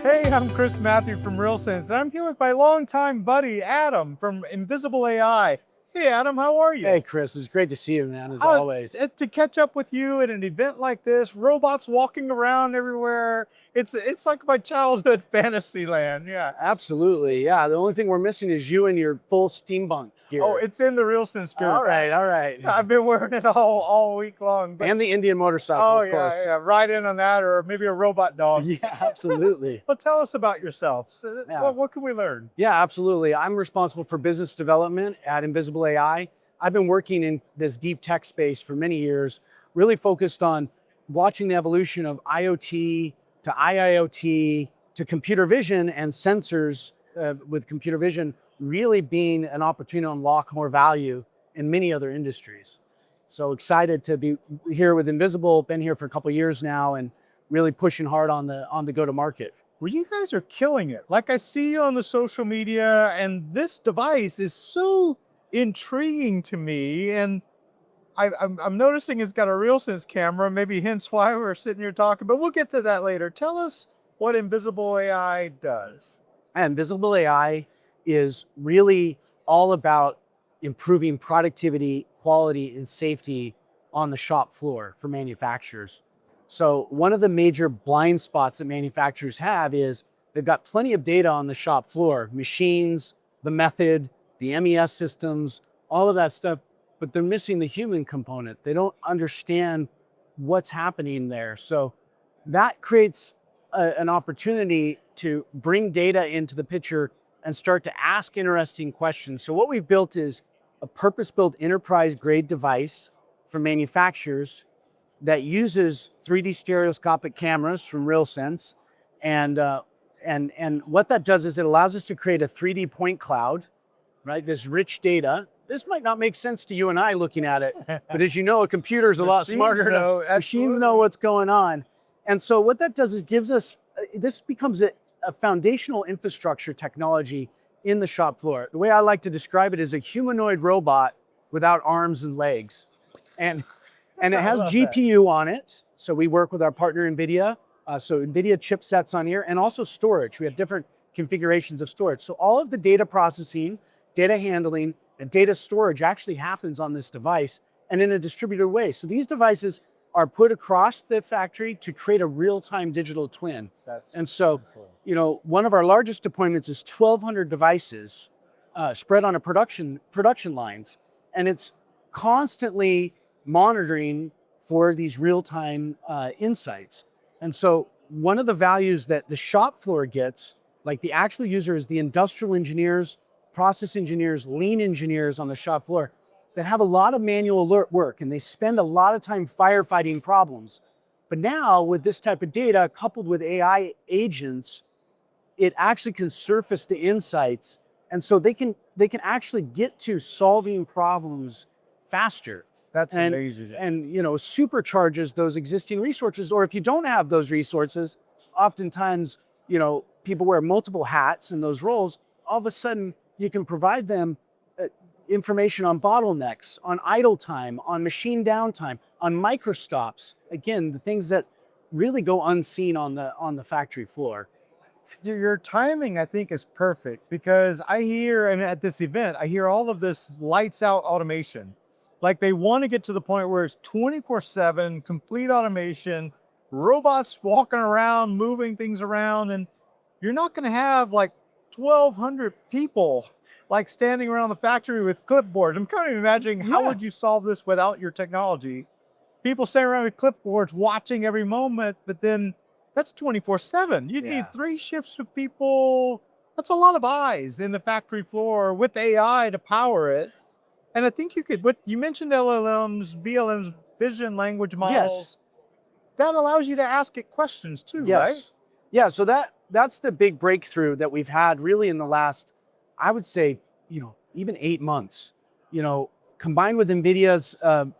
Hey, I'm Matthieu from RealSense, and I'm here with my longtime buddy, Adam from Invisible.AI. Hey, Adam, how are you? Hey, Chris, it's great to see you, man, as always. To catch up with you at an event like this, robots walking around everywhere, it's like my childhood fantasy land, yeah. Absolutely, yeah. The only thing we're missing is you and your full steampunk gear. Oh, it's in the RealSense spirit. All right. I've been wearing it all week long. And the Indian motorcycle, oh, of course. yeah, ride in on that, or maybe a robot dog. Yeah, absolutely. Well, tell us about yourself. So, Yeah. what can we learn? Yeah, absolutely. I'm responsible for business development at Invisible.AI. I've been working in this deep tech space for many years, really focused on watching the evolution of IoT to IIoT to computer vision and sensors with computer vision really being an opportunity to unlock more value in many other industries. So excited to be here with Invisible, been here for a couple of years now and really pushing hard on the go-to-market. Well, you guys are killing it. Like I see you on the social media, and this device is so intriguing to me. And I'm noticing it's got a RealSense camera, maybe hence why we're sitting here talking, but we'll get to that later. Tell us what Invisible AI does. And Invisible AI is really all about improving productivity, quality, and safety on the shop floor for manufacturers. So one of the major blind spots that manufacturers have is they've got plenty of data on the shop floor, machines, the method, the MES systems, all of that stuff, but they're missing the human component. They don't understand what's happening there. So that creates an opportunity to bring data into the picture and start to ask interesting questions. So what we've built is a purpose-built enterprise-grade device for manufacturers that uses 3D stereoscopic cameras from RealSense. And what that does is it allows us to create a 3D point cloud, right? This rich data. This might not make sense to you and I looking at it, but as you know, a computer is a lot smarter. Machines know what's going on. And so what that does is gives us, this becomes a foundational infrastructure technology in the shop floor. The way I like to describe it is a humanoid robot without arms and legs. And it has GPU on it. So we work with our partner, NVIDIA. So NVIDIA chipsets on here and also storage. We have different configurations of storage. So all of the data processing, data handling, and data storage actually happens on this device and in a distributed way. So these devices are put across the factory to create a real-time digital twin. And so, you know, one of our largest deployments is 1,200 devices spread on a production lines. And it's constantly monitoring for these real-time insights. And so one of the values that the shop floor gets, like the actual user, is the industrial engineers, process engineers, lean engineers on the shop floor that have a lot of manual work and they spend a lot of time firefighting problems. But now with this type of data coupled with AI agents, it actually can surface the insights. And so they can actually get to solving problems faster. That's amazing. And you know, supercharges those existing resources. Or if you don't have those resources, oftentimes, you know, people wear multiple hats in those roles. All of a sudden, you can provide them information on bottlenecks, on idle time, on machine downtime, on microstops. Again, the things that really go unseen on the factory floor. Your timing, I think, is perfect because I hear, and at this event, I hear all of this lights out automation. Like they want to get to the point where it's 24/7, complete automation, robots walking around, moving things around, and you're not going to have like 1,200 people like standing around the factory with clipboards. I'm kind of imagining how would you solve this without your technology? People standing around with clipboards watching every moment, but then that's 24/7. You need 3 shifts of people. That's a lot of eyes in the factory floor with AI to power it. And I think you could, you mentioned LLMs, VLMs, vision language models. Yes. That allows you to ask it questions too, right? Yeah, so that's the big breakthrough that we've had really in the last, I would say, you know, even 8 months, you know, combined with NVIDIA's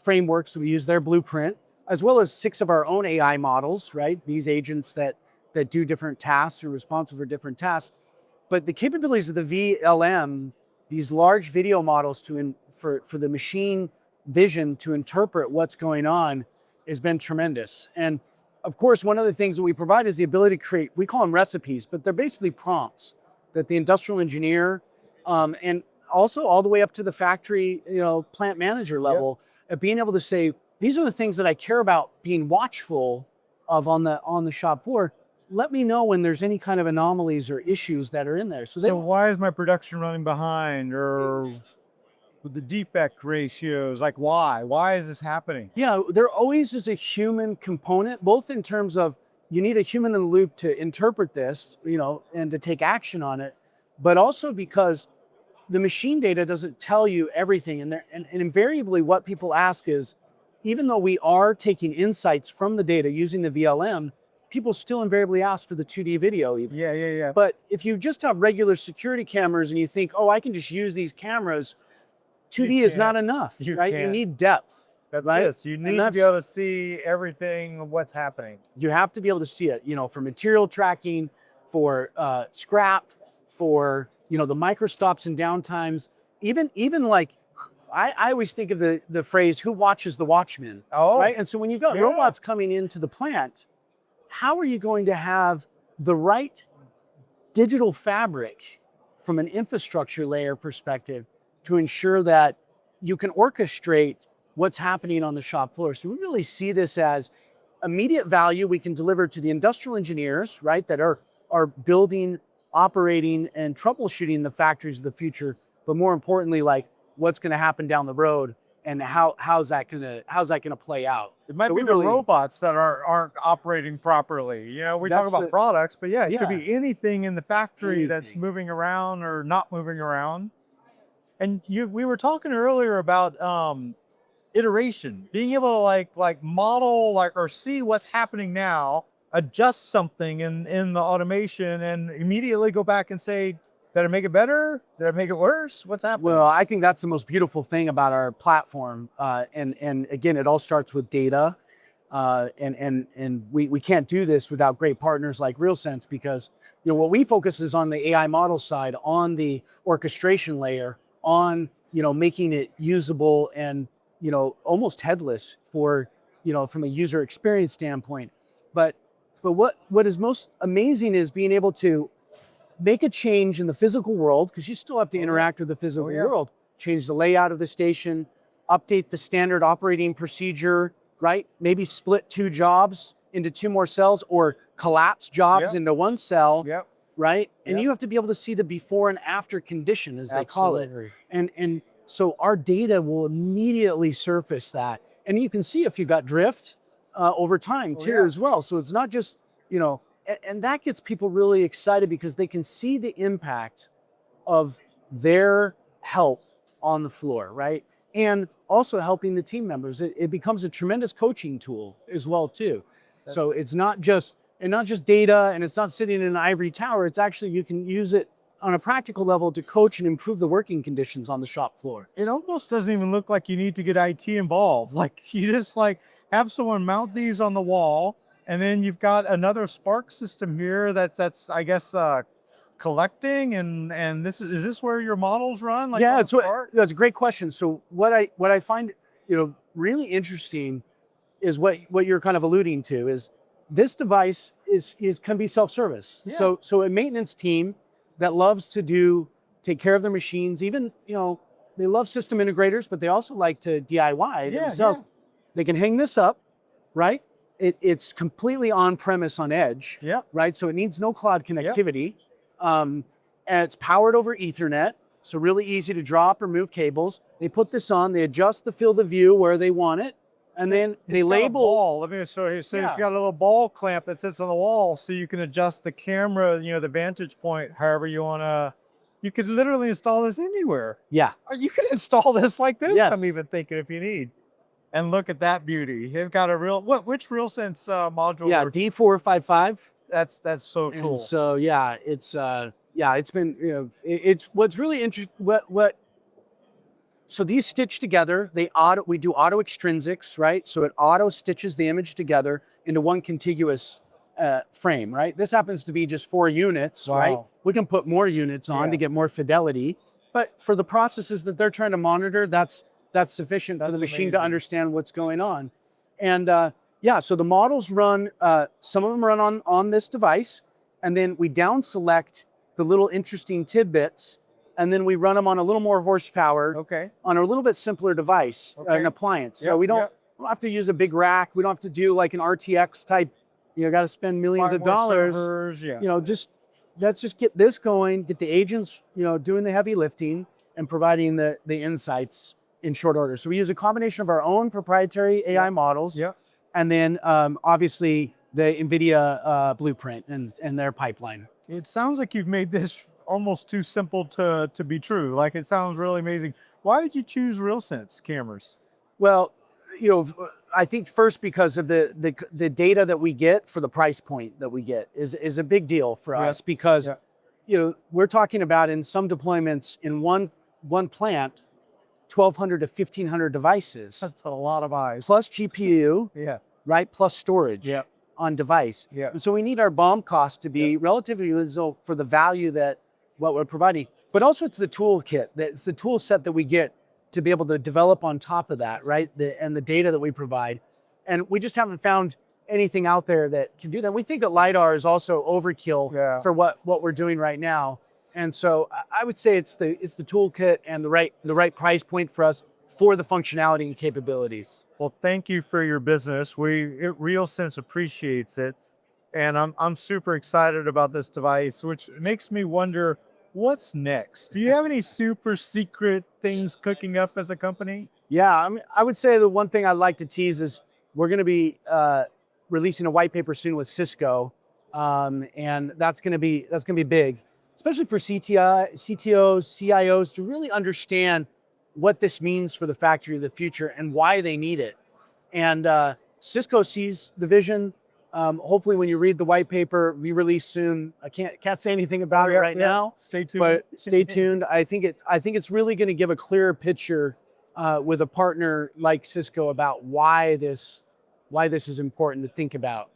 framework. So we use their blueprint, as well as 6 of our own AI models, right? These agents that do different tasks, are responsible for different tasks. But the capabilities of the VLM, these large video models for the machine vision to interpret what's going on has been tremendous. And of course, one of the things that we provide is the ability to create, we call them recipes, but they're basically prompts that the industrial engineer, and also all the way up to the factory, plant manager level, of being able to say, these are the things that I care about being watchful of on the shop floor. Let me know when there's any kind of anomalies or issues that are in there. So why is my production running behind, or the defect ratios? Like why is this happening? Yeah, there always is a human component, both in terms of you need a human in the loop to interpret this, and to take action on it, but also because the machine data doesn't tell you everything. And invariably what people ask is, even though we are taking insights from the data using the VLM, people still invariably ask for the 2D video even. Yeah. But if you just have regular security cameras and you think, oh, I can just use these cameras, 2D is not enough, right? You need depth. That's right? this. You need to be able to see everything, what's happening. You have to be able to see it, for material tracking, for scrap, for the micro stops and downtimes. Even like, I always think of the phrase, who watches the watchman? Oh, right? And so when you've got robots coming into the plant, how are you going to have the right digital fabric from an infrastructure layer perspective to ensure that you can orchestrate what's happening on the shop floor? So we really see this as immediate value we can deliver to the industrial engineers, right, that are building, operating, and troubleshooting the factories of the future. But more importantly, like, what's going to happen down the road, and how's that going to play out? It might be the robots that aren't operating properly. We talk about products, but it could be anything in the factory that's moving around or not moving around. And we were talking earlier about iteration, being able to like model or see what's happening now, adjust something in the automation, and immediately go back and say, did I make it better? Did I make it worse? What's happening? Well, I think that's the most beautiful thing about our platform. And again, it all starts with data. And we can't do this without great partners like RealSense, because what we focus is on the AI model side, on the orchestration layer, on making it usable and almost headless for from a user experience standpoint. But what is most amazing is being able to make a change in the physical world, because you still have to interact with the physical world, change the layout of the station, update the standard operating procedure, right? Maybe split 2 jobs into 2 more cells, or collapse jobs into 1 cell, right? And you have to be able to see the before and after condition, as they call it. And so our data will immediately surface that. And you can see if you got drift over time too as well. So it's not just, and that gets people really excited, because they can see the impact of their help on the floor, right? And also helping the team members. It becomes a tremendous coaching tool as well too. So it's not just data, and it's not sitting in an ivory tower. It's actually, you can use it on a practical level to coach and improve the working conditions on the shop floor. It almost doesn't even look like you need to get IT involved. Like, you just have someone mount these on the wall, and then you've got another Spark system here that's I guess collecting, and is this where your models run? That's a great question. So what I find really interesting is what you're kind of alluding to is, this device can be self-service. So a maintenance team that loves to take care of their machines, even they love system integrators, but they also like to DIY themselves. They can hang this up, right? It's completely on-premise on edge, right? So it needs no cloud connectivity. And it's powered over Ethernet, so really easy to drop or move cables. They put this on, they adjust the field of view where they want it, and then they label. Let me show you. So it's got a little ball clamp that sits on the wall, so you can adjust the camera, the vantage point, however you want to. You could literally install this anywhere. Yeah. Or you could install this like this. Yes. I'm even thinking, if you need. And look at that beauty. They've got a which RealSense module? Yeah, D455. That's so cool. And so it's been it's what's really interesting. So these stitch together. We do auto extrinsics, right? So it auto stitches the image together into one contiguous frame, right? This happens to be just 4 units, right? We can put more units on to get more fidelity, but for the processes that they're trying to monitor, that's sufficient for the machine to understand what's going on. And Yeah, so the models run, some of them run on this device, and then we down select the little interesting tidbits, and then we run them on a little more horsepower Okay. on a little bit simpler device, an Okay. appliance. So Yep, we yep. don't have to use a big rack. We don't have to do like an RTX type, got to spend millions Buy of more dollars. servers, yeah. Just let's just get this going, get the agents, doing the heavy lifting and providing the insights in short order. So we use a combination of our own proprietary AI models, Yep. and then obviously the NVIDIA blueprint and their pipeline. It sounds like you've made this almost too simple to be true. Like it sounds really amazing. Why did you choose RealSense cameras? Well, I think first because of the data that we get for the price point that we get is a big deal for us, because we're talking about in some deployments in one plant, 1,200 to 1,500 devices That's a lot of eyes. plus GPU, Yeah. right, plus storage Yep. on device. Yep. And so we need our BOM cost to be relatively low for the value that what we're providing. But also it's the toolkit, it's the tool set that we get to be able to develop on top of that, right? And the data that we provide. And we just haven't found anything out there that can do that. We think that LiDAR is also overkill for what we're doing right now. And so I would say it's the toolkit and the right price point for us for the functionality and capabilities. Well, thank you for your business. RealSense appreciates it, and I'm super excited about this device, which makes me wonder what's next. Do you have any super secret things cooking up as a company? Yeah, I mean, I would say the one thing I'd like to tease is we're going to be releasing a white paper soon with Cisco, and that's going to be big, especially for CTOs, CIOs to really understand what this means for the factory of the future and why they need it. And Cisco sees the vision. Hopefully, when you read the white paper, be released soon. I can't say anything about it right now. Stay tuned. But stay tuned. I think it's really going to give a clearer picture with a partner like Cisco about why this is important to think about.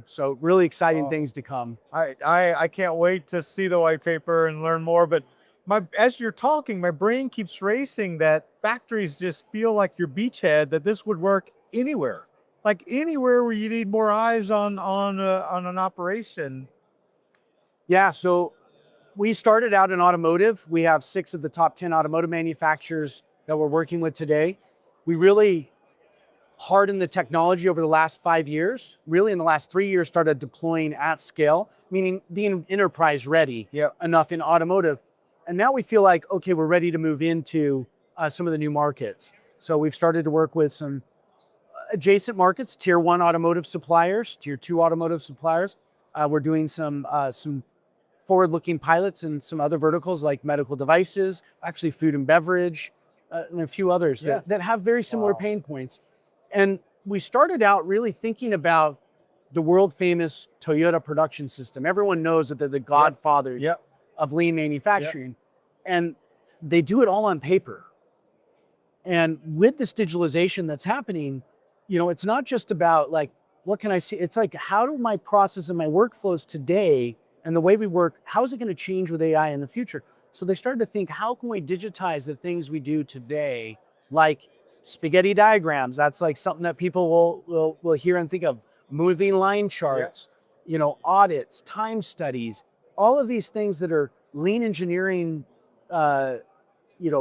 So really exciting things to come. I can't wait to see the white paper and learn more. But as you're talking, my brain keeps racing that factories just feel like your beachhead, that this would work anywhere. Like anywhere where you need more eyes on an operation. Yeah, so we started out in automotive. We have 6 of the top 10 automotive manufacturers that we're working with today. We really hardened the technology over the last 5 years. Really in the last 3 years started deploying at scale, meaning being enterprise ready enough in automotive. And now we feel like, okay, we're ready to move into some of the new markets. So we've started to work with some adjacent markets, tier 1 automotive suppliers, tier 2 automotive suppliers. We're doing some forward-looking pilots in some other verticals like medical devices, actually food and beverage, and a few others that have very similar pain points. And we started out really thinking about the world famous Toyota production system. Everyone knows that they're the godfathers of lean manufacturing. And they do it all on paper. And with this digitalization that's happening, it's not just about like, what can I see? It's like, how do my process and my workflows today and the way we work, how is it going to change with AI in the future? So they started to think, how can we digitize the things we do today, like spaghetti diagrams? That's like something that people will hear and think of. Moving line charts, audits, time studies, all of these things that are lean engineering,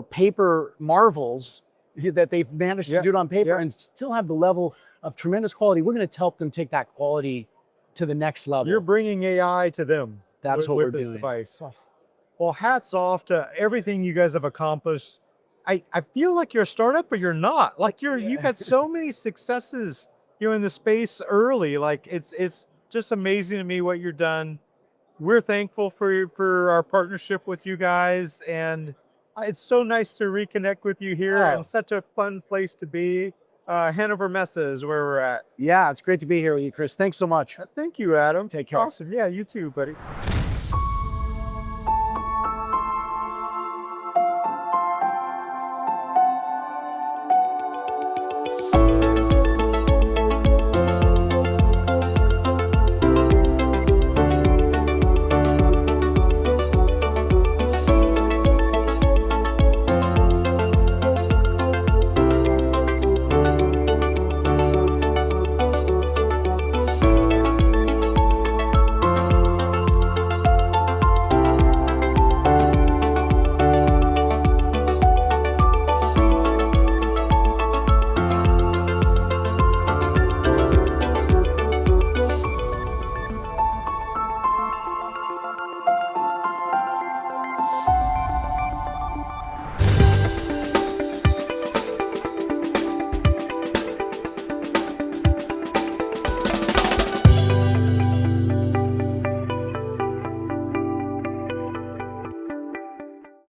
paper marvels that they've managed to do it on paper and still have the level of tremendous quality. We're going to help them take that quality to the next level. You're bringing AI to them. That's what we're doing. This device. Well, hats off to everything you guys have accomplished. I feel like you're a startup, but you're not. Like you've had so many successes, in the space early. Like it's just amazing to me what you've done. We're thankful for our partnership with you guys, and it's so nice to reconnect with you here, and such a fun place to be. Hanover Messe is where we're at. Yeah, it's great to be here with you, Chris. Thanks so much. Thank you, Adam. Take care. Awesome. Yeah, you too, buddy.